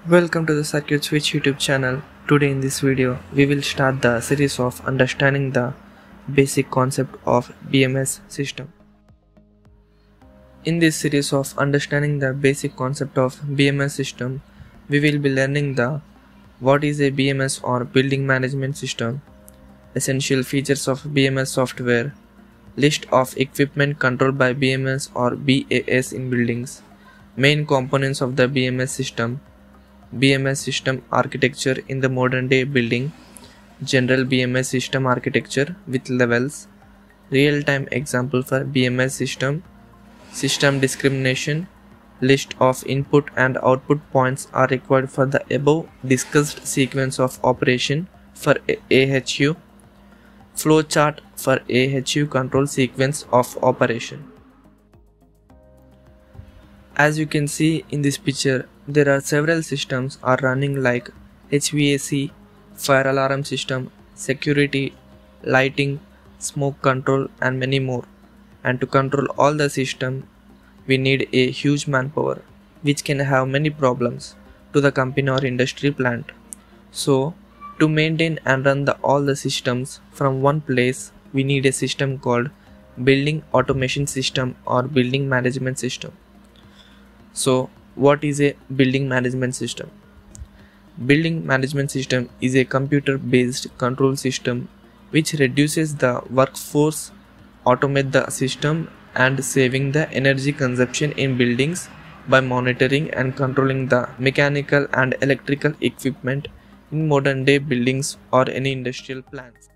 Welcome to the Circuit Switch YouTube channel. Today in this video, we will start the series of understanding the basic concept of BMS system. In this series of understanding the basic concept of BMS system, we will be learning the what is a BMS or building management system, essential features of BMS software, list of equipment controlled by BMS or BAS in buildings, main components of the BMS system, BMS system architecture in the modern day building, general BMS system architecture with levels, real-time example for BMS system, system discrimination, list of input and output points are required for the above discussed sequence of operation for AHU, flowchart for AHU control sequence of operation. As you can see in this picture, there are several systems are running like HVAC, fire alarm system, security, lighting, smoke control and many more. And to control all the system, we need a huge manpower which can have many problems to the company or industry plant. So to maintain and run all the systems from one place, we need a system called building automation system or building management system. So what is a building management system? Building management system is a computer-based control system which reduces the workforce, automate the system and saving the energy consumption in buildings by monitoring and controlling the mechanical and electrical equipment in modern day buildings or any industrial plants.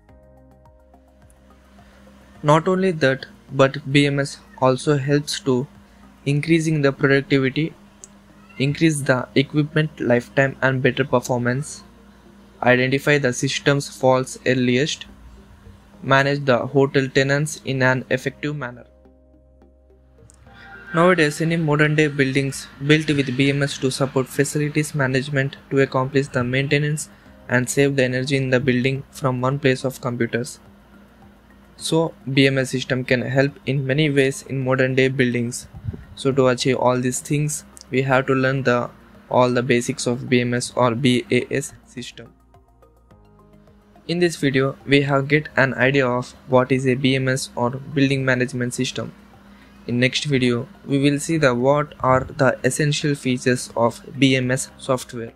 Not only that, but BMS also helps to increasing the productivity, increase the equipment lifetime and better performance, identify the system's faults earliest, manage the hotel tenants in an effective manner. Nowadays, any modern day buildings built with BMS to support facilities management to accomplish the maintenance and save the energy in the building from one place of computers. So BMS system can help in many ways in modern day buildings. So to achieve all these things, we have to learn all the basics of BMS or BAS system. In this video, we have get an idea of what is a BMS or building management system. In next video, we will see what are the essential features of BMS software.